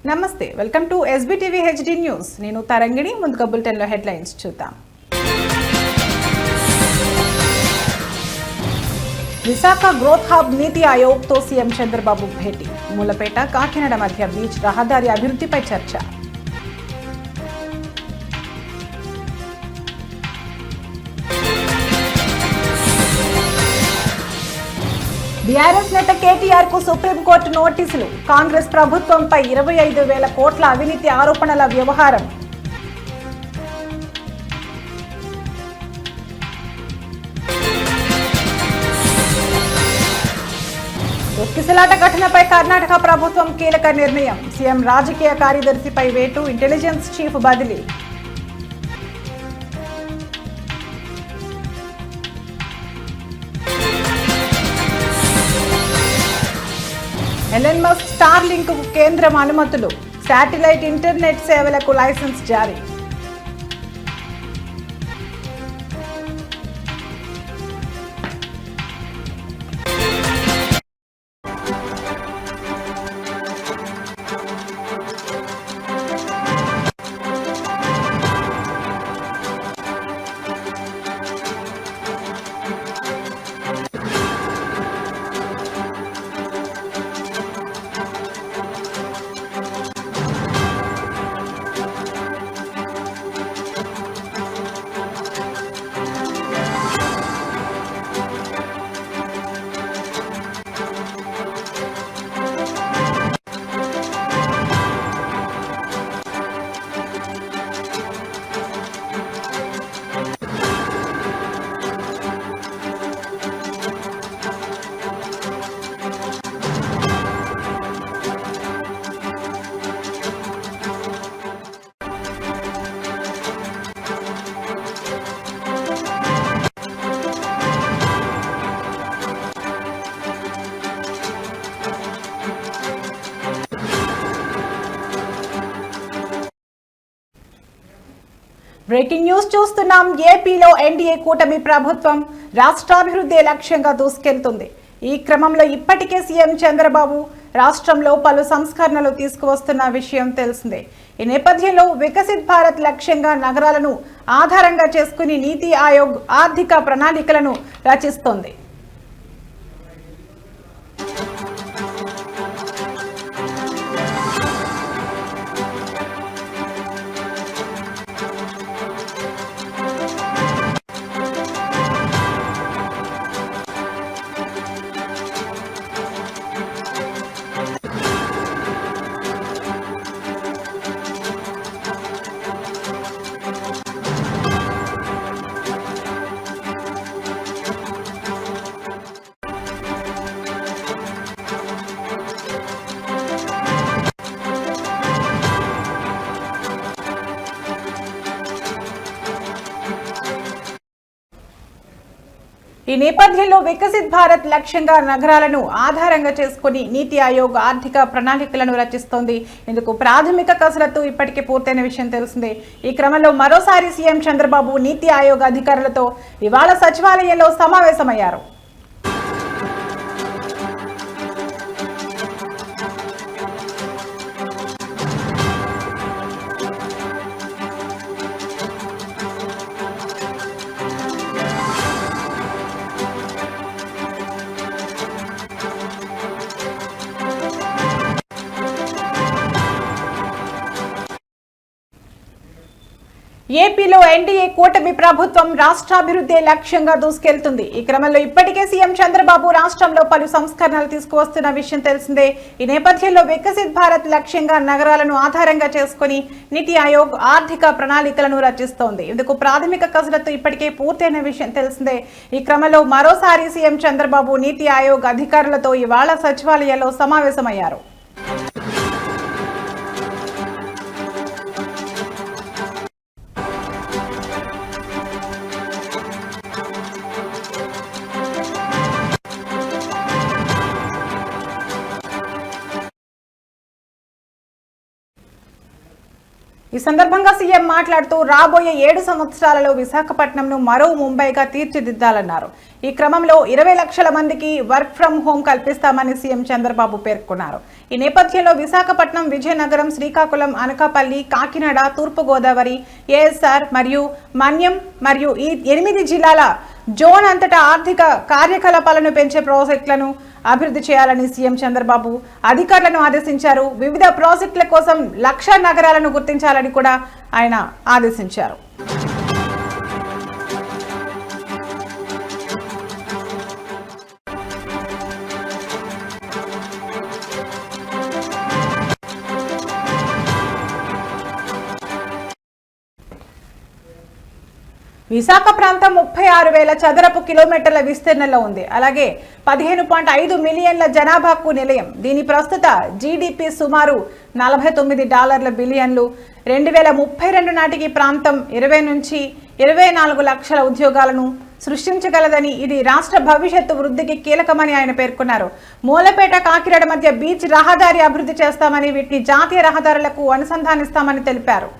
నమస్తే, welcome to ఎస్బీటీవీ HD news. నేను తరంగిణి. ముందుగా బులెటిన్లో హెడ్లైన్స్ చూద్దాం. విశాఖ గ్రోత్ హబ్ నీతి ఆయోగ్తో సీఎం చంద్రబాబు భేటీ. మూలపేట కాకినాడ మధ్య బీచ్ రహదారి అభివృద్ధిపై చర్చ. బీఆర్ఎస్ నేత కేటీఆర్ కు సుప్రీంకోర్టు నోటీసులు. కాంగ్రెస్ ప్రభుత్వంపై 25,000 కోట్ల అవినీతి ఆరోపణల వ్యవహారం. తొక్కిసలాట ఘటనపై కర్ణాటక ప్రభుత్వం కీలక నిర్ణయం. సీఎం రాజకీయ కార్యదర్శిపై వేటు. ఇంటెలిజెన్స్ చీఫ్ బదిలీ. ఎలన్ మస్క్ స్టార్ లింక్ కు కేంద్రం అనుమతులు. శాటిలైట్ ఇంటర్నెట్ సేవలకు లైసెన్స్ జారీ. బ్రేకింగ్ న్యూస్ చూస్తున్నాం. ఏపీలో ఎన్డీఏ కూటమి ప్రభుత్వం రాష్ట్రాభివృద్ధి లక్ష్యంగా దూసుకెళ్తుంది. ఈ క్రమంలో ఇప్పటికే సీఎం చంద్రబాబు రాష్ట్రంలో పలు సంస్కరణలు తీసుకువస్తున్న విషయం తెలిసిందే. ఈ నేపథ్యంలో వికసిత్ భారత్ లక్ష్యంగా నగరాలను ఆధారంగా చేసుకుని నీతి ఆయోగ్ ఆర్థిక ప్రణాళికలను రచిస్తోంది. ఈ నేపథ్యంలో వికసిత్ భారత్ లక్ష్యంగా నగరాలను ఆధారంగా చేసుకుని నీతి ఆయోగ్ ఆర్థిక ప్రణాళికలను రచిస్తోంది. ఇందుకు ప్రాథమిక కసరత్తు ఇప్పటికే పూర్తయిన విషయం తెలిసిందే. ఈ క్రమంలో మరోసారి సీఎం చంద్రబాబు నీతి ఆయోగ్ అధికారులతో ఇవాళ సచివాలయంలో సమావేశమయ్యారు. ఏపీలో ఎన్డీఏ కూటమి ప్రభుత్వం రాష్ట్రాభివృద్ధి లక్ష్యంగా దూసుకెళ్తుంది. ఈ క్రమంలో ఇప్పటికే సీఎం చంద్రబాబు రాష్ట్రంలో పలు సంస్కరణలు తీసుకువస్తున్న విషయం తెలిసిందే. ఈ నేపథ్యంలో వికసిత్ భారత్ లక్ష్యంగా నగరాలను ఆధారంగా చేసుకుని నీతి ఆయోగ్ ఆర్థిక ప్రణాళికలను రచిస్తోంది. ఇందుకు ప్రాథమిక కసరత్తు ఇప్పటికే పూర్తయిన విషయం తెలిసిందే. ఈ క్రమంలో మరోసారి సీఎం చంద్రబాబు నీతి ఆయోగ్ అధికారులతో ఇవాళ సచివాలయంలో సమావేశమయ్యారు. ఈ సందర్భంగా సీఎం మాట్లాడుతూ రాబోయే 7 సంవత్సరాలలో విశాఖపట్నంను మరో ముంబైగా తీర్చిదిద్దాలన్నారు. ఈ క్రమంలో 20 లక్షల మందికి వర్క్ ఫ్రం హోం కల్పిస్తామని సీఎం చంద్రబాబు పేర్కొన్నారు. ఈ నేపథ్యంలో విశాఖపట్నం, విజయనగరం, శ్రీకాకుళం, అనకాపల్లి, కాకినాడ, తూర్పుగోదావరి, ఏఎస్ఆర్ మరియు మన్యం మరియు ఈ 8 జిల్లాల జోన్ అంతటా ఆర్థిక కార్యకలాపాలను పెంచే ప్రాజెక్టులను అభివృద్ధి చేయాలని సీఎం చంద్రబాబు అధికారులను ఆదేశించారు. వివిధ ప్రాజెక్టుల కోసం 1,00,000 నగరాలను గుర్తించాలని కూడా ఆయన ఆదేశించారు. విశాఖ ప్రాంతం 36,000 చదరపు కిలోమీటర్ల విస్తీర్ణంలో ఉంది. అలాగే 15.5 మిలియన్ల జనాభాకు నిలయం. దీని ప్రస్తుత జీడీపీ సుమారు $49 బిలియన్లు. 2032 నాటికి ప్రాంతం 20 నుంచి 24 లక్షల ఉద్యోగాలను సృష్టించగలదని, ఇది రాష్ట్ర భవిష్యత్తు వృద్ధికి కీలకమని ఆయన పేర్కొన్నారు. మూలపేట, కాకినాడ మధ్య బీచ్ రహదారి అభివృద్ధి చేస్తామని, వీటిని జాతీయ రహదారులకు అనుసంధానిస్తామని తెలిపారు.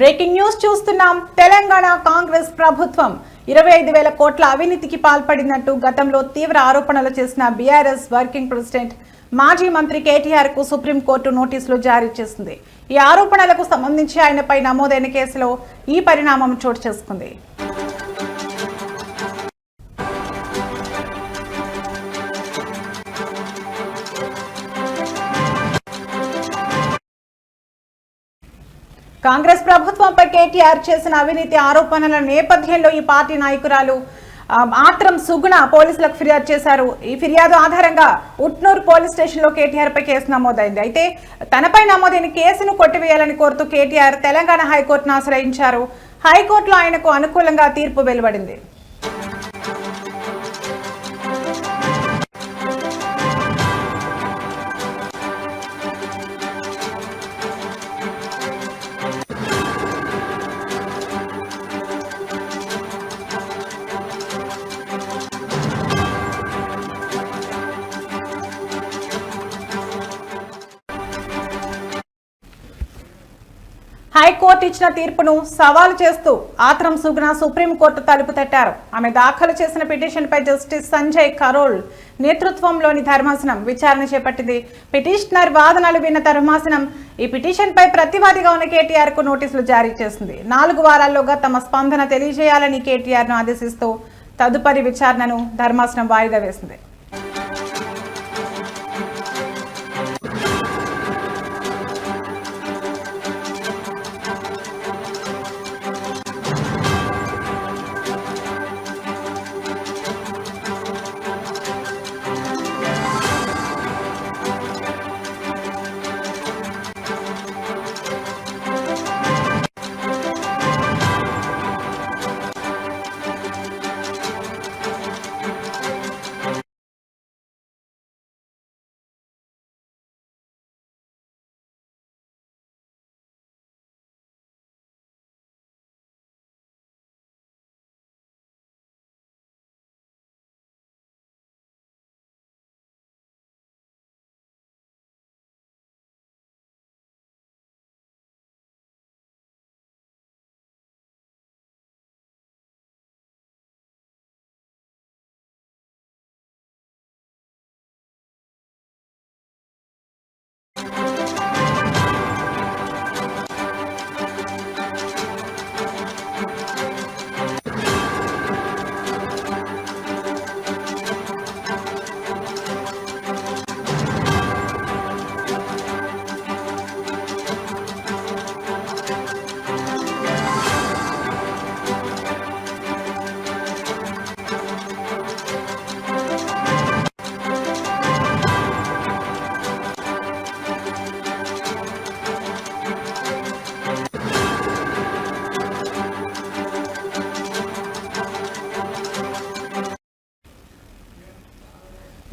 బ్రేకింగ్ న్యూస్ చూస్తున్నాం. తెలంగాణ కాంగ్రెస్ ప్రభుత్వం 25,000 కోట్ల అవినీతికి పాల్పడినట్టు గతంలో తీవ్ర ఆరోపణలు చేసిన బీఆర్ఎస్ వర్కింగ్ ప్రెసిడెంట్, మాజీ మంత్రి కేటీఆర్ కు సుప్రీంకోర్టు నోటీసులు జారీ చేసింది. ఈ ఆరోపణలకు సంబంధించి ఆయనపై నమోదైన కేసులో ఈ పరిణామం చోటు చేసుకుంది. కాంగ్రెస్ ప్రభుత్వంపై కేటీఆర్ చేసిన అవినీతి ఆరోపణల నేపథ్యంలో ఈ పార్టీ నాయకురాలు ఆత్రం సుగుణ పోలీసులకు ఫిర్యాదు చేశారు. ఈ ఫిర్యాదు ఆధారంగా ఉట్నూరు పోలీస్ స్టేషన్లో కేటీఆర్ పై కేసు నమోదైంది. అయితే తనపై నమోదైన కేసును కొట్టివేయాలని కోరుతూ కేటీఆర్ తెలంగాణ హైకోర్టును ఆశ్రయించారు. హైకోర్టులో ఆయనకు అనుకూలంగా తీర్పు వెలువడింది. హైకోర్టు ఇచ్చిన తీర్పును సవాలు చేస్తూ ఆత్రం సుగుణ సుప్రీంకోర్టు తలుపు తట్టారు. ఆమె దాఖలు చేసిన పిటిషన్పై జస్టిస్ సంజయ్ కరోల్ నేతృత్వంలోని ధర్మాసనం విచారణ చేపట్టింది. పిటిషనర్ వాదనలు విన్న ధర్మాసనం ఈ పిటిషన్పై ప్రతివాదిగా ఉన్న కేటీఆర్ కు నోటీసులు జారీ చేసింది. 4 వారాల్లోగా తమ స్పందన తెలియజేయాలని కేటీఆర్ ను ఆదేశిస్తూ తదుపరి విచారణను ధర్మాసనం వాయిదా వేసింది.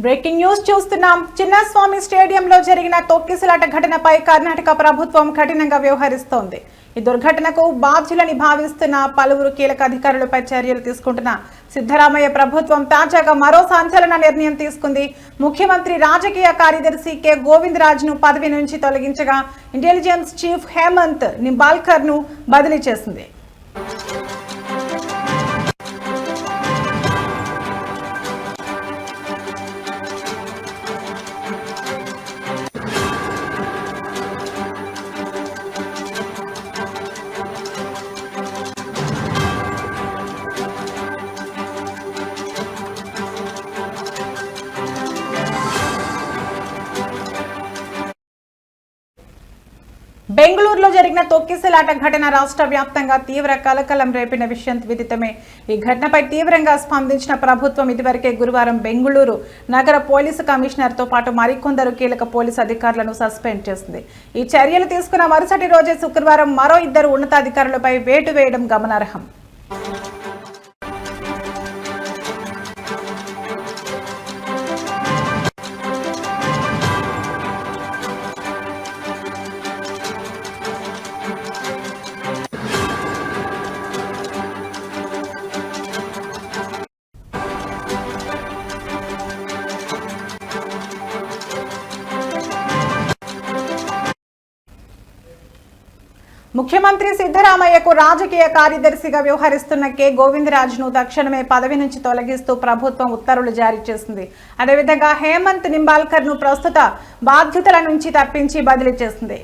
బ్రేకింగ్ న్యూస్ చూస్తున్నాం. చిన్నస్వామి స్టేడియంలో జరిగిన తొక్కిసలాట ఘటనపై కర్ణాటక ప్రభుత్వం కఠినంగా వ్యవహరిస్తోంది. ఈ దుర్ఘటనకు బాధ్యులని భావిస్తున్న పలువురు కీలక అధికారులపై చర్యలు తీసుకుంటున్న సిద్ధరామయ్య ప్రభుత్వం తాజాగా మరో సంచలన నిర్ణయం తీసుకుంది. ముఖ్యమంత్రి రాజకీయ కార్యదర్శి కె గోవిందరాజ్ను పదవి నుంచి తొలగించగా ఇంటెలిజెన్స్ చీఫ్ హేమంత్ నింబాల్కర్ను బదిలీ చేసింది. బెంగళూరులో జరిగిన తొక్కిసలాట ఘటన రాష్ట్ర వ్యాప్తంగా తీవ్ర కలకలం రేపిన విషయం విదితమే. ఈ ఘటనపై తీవ్రంగా స్పందించిన ప్రభుత్వం ఇదివరకే గురువారం బెంగళూరు నగర పోలీసు కమిషనర్తో పాటు మరికొందరు కీలక పోలీసు అధికారులను సస్పెండ్ చేసింది. ఈ చర్యలు తీసుకున్న మరుసటి రోజే శుక్రవారం మరో 2 ఉన్నతాధికారులపై వేటు వేయడం గమనార్హం. ముఖ్యమంత్రి సిద్ధరామయ్యకు రాజకీయ కార్యదర్శిగా వ్యవహరిస్తున్న కె గోవిందరాజ్ను తక్షణమే పదవి నుంచి తొలగిస్తూ ప్రభుత్వం ఉత్తర్వులు జారీ చేసింది. అదేవిధంగా హేమంత్ నింబాల్కర్ను ప్రస్తుత బాధ్యతల నుంచి తప్పించి బదిలీ చేసింది.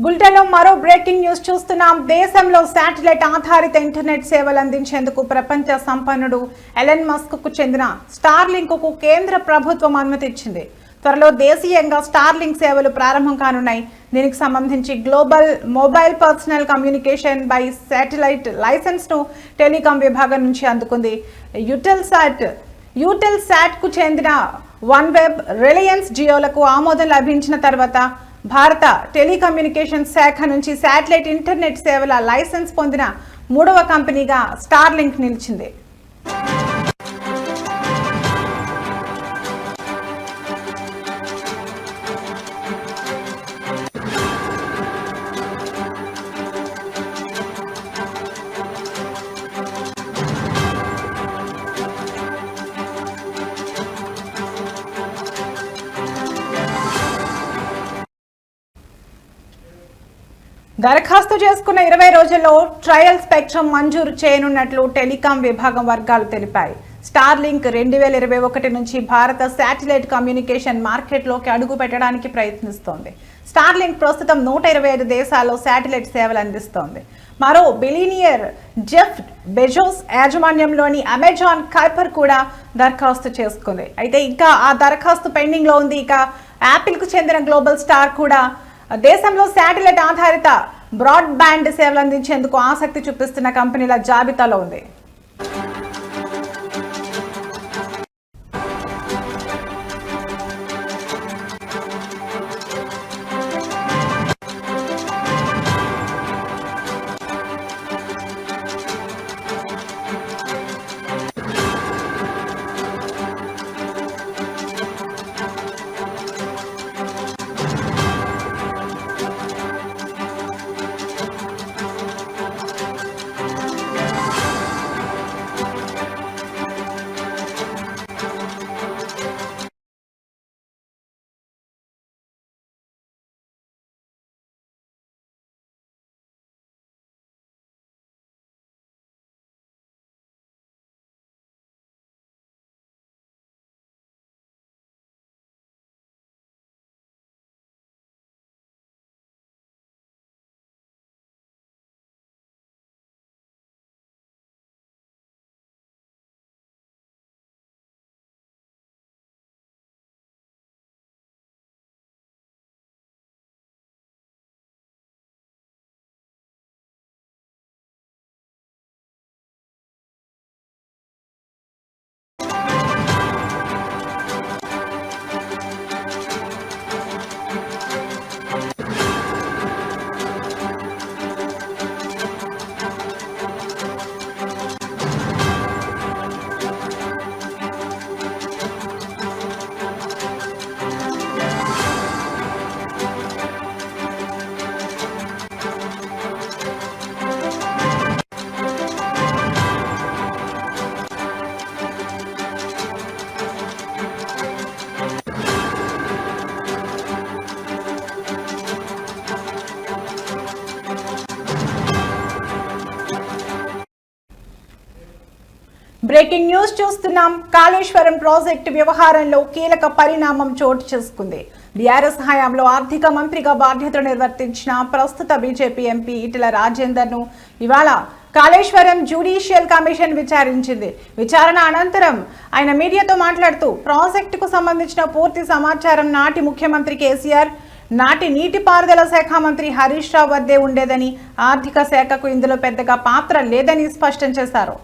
బులెటిన్లో మరో బ్రేకింగ్ న్యూస్ చూస్తున్నాం. దేశంలో శాటిలైట్ ఆధారిత ఇంటర్నెట్ సేవలు అందించేందుకు ప్రపంచ సంపన్నుడు ఎలన్ మస్క్ కు చెందిన స్టార్లింక్ కు కేంద్ర ప్రభుత్వం అనుమతి ఇచ్చింది. త్వరలో దేశీయంగా స్టార్లింక్ సేవలు ప్రారంభం కానున్నాయి. దీనికి సంబంధించి global mobile personal communication by satellite licence ను టెలికాం విభాగం నుంచి అందుకుంది. యూటెల్ శాట్ కు చెందిన వన్ వెబ్, రిలయన్స్ జియోలకు ఆమోదం లభించిన తర్వాత భారత టెలికమ్యూనికేషన్ శాఖ నుంచి శాటిలైట్ ఇంటర్నెట్ సేవల లైసెన్స్ పొందిన 3వ కంపెనీగా స్టార్లింక్ నిలిచింది. దరఖాస్తు చేసుకున్న 20 రోజుల్లో ట్రయల్ స్పెక్ట్రమ్ మంజూరు చేయనున్నట్లు టెలికాం విభాగం వర్గాలు తెలిపాయి. స్టార్లింక్ 2021 నుంచి భారత శాటిలైట్ కమ్యూనికేషన్ మార్కెట్లోకి అడుగు పెట్టడానికి ప్రయత్నిస్తోంది. స్టార్లింక్ ప్రస్తుతం 125 దేశాల్లో శాటిలైట్ సేవలు అందిస్తోంది. మరో బిలియనియర్ జెఫ్ బెజోస్ యాజమాన్యంలోని అమెజాన్ కైపర్ కూడా దరఖాస్తు చేసుకుంది. అయితే ఇంకా ఆ దరఖాస్తు పెండింగ్ లో ఉంది. ఇక యాపిల్ కు చెందిన గ్లోబల్ స్టార్ కూడా దేశంలో శాటిలైట్ ఆధారిత బ్రాడ్బ్యాండ్ సేవలు అందించేందుకు ఆసక్తి చూపిస్తున్న కంపెనీల జాబితాలో ఉంది. బ్రేకింగ్ న్యూస్ చూస్తున్నాం. కాళేశ్వరం ప్రాజెక్టు వ్యవహారంలో కీలక పరిణామం చోటు చేసుకుంది. బీఆర్ఎస్ హయాంలో ఆర్థిక మంత్రిగా బాధ్యతలు నిర్వర్తించిన ప్రస్తుత బీజేపీ ఎంపీ ఈటెల రాజేందర్ ను ఇవాళ కాళేశ్వరం జ్యుడిషియల్ కమిషన్ విచారించింది. విచారణ అనంతరం ఆయన మీడియాతో మాట్లాడుతూ ప్రాజెక్టుకు సంబంధించిన పూర్తి సమాచారం నాటి ముఖ్యమంత్రి కేసీఆర్, నాటి నీటిపారుదల శాఖ మంత్రి హరీష్ రావు వద్దే ఉండేదని, ఆర్థిక శాఖకు ఇందులో పెద్దగా పాత్ర లేదని స్పష్టం చేశారు.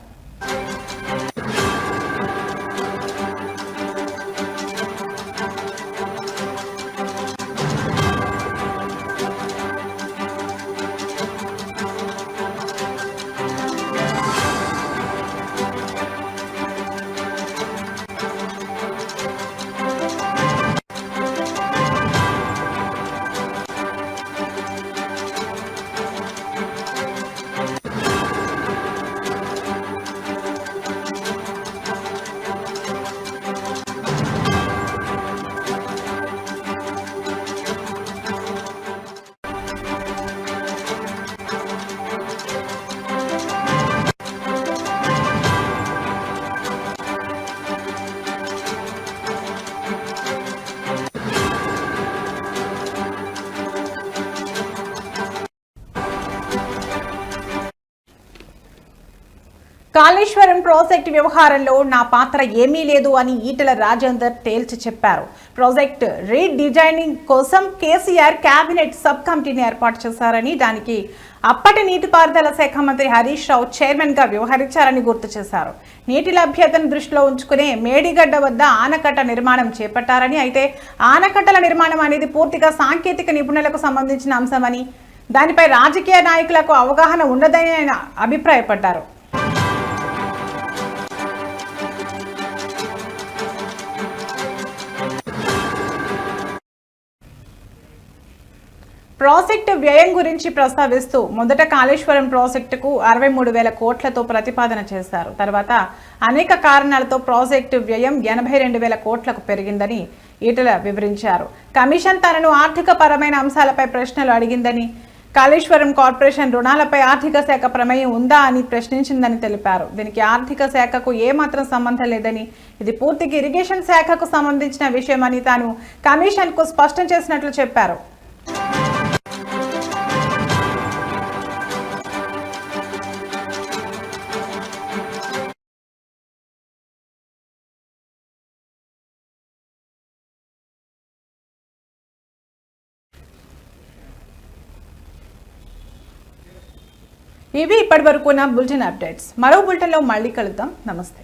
కాళేశ్వరం ప్రాజెక్టు వ్యవహారంలో నా పాత్ర ఏమీ లేదు అని ఈటెల రాజేందర్ తేల్చి చెప్పారు. ప్రాజెక్టు రీడిజైనింగ్ కోసం కేసీఆర్ కేబినెట్ సబ్ కమిటీని ఏర్పాటు చేశారని, దానికి అప్పటి నీటిపారుదల శాఖ మంత్రి హరీష్ రావు చైర్మన్ గా వ్యవహరించారని గుర్తు చేశారు. నీటి లభ్యతను దృష్టిలో ఉంచుకునే మేడిగడ్డ వద్ద ఆనకట్ట నిర్మాణం చేపట్టారని, అయితే ఆనకట్టల నిర్మాణం అనేది పూర్తిగా సాంకేతిక నిపుణులకు సంబంధించిన అంశమని, దానిపై రాజకీయ నాయకులకు అవగాహన ఉండదని ఆయన అభిప్రాయపడ్డారు. ప్రాజెక్టు వ్యయం గురించి ప్రస్తావిస్తూ మొదట కాళేశ్వరం ప్రాజెక్టుకు 63,000 కోట్లతో ప్రతిపాదన చేశారు. తర్వాత అనేక కారణాలతో ప్రాజెక్టు వ్యయం 82,000 కోట్లకు పెరిగిందని ఈటెల వివరించారు. కమిషన్ తనను ఆర్థిక పరమైన అంశాలపై ప్రశ్నలు అడిగిందని, కాళేశ్వరం కార్పొరేషన్ రుణాలపై ఆర్థిక శాఖ ప్రమేయం ఉందా అని ప్రశ్నించిందని తెలిపారు. దీనికి ఆర్థిక శాఖకు ఏమాత్రం సంబంధం లేదని, ఇది పూర్తిగా ఇరిగేషన్ శాఖకు సంబంధించిన విషయమని తాను కమిషన్కు స్పష్టం చేసినట్లు చెప్పారు. ఇవి ఇప్పటివరకు నా బులెటిన్ అప్డేట్స్. మరో బులెటిన్లో మళ్ళీ కలుద్దాం. నమస్తే.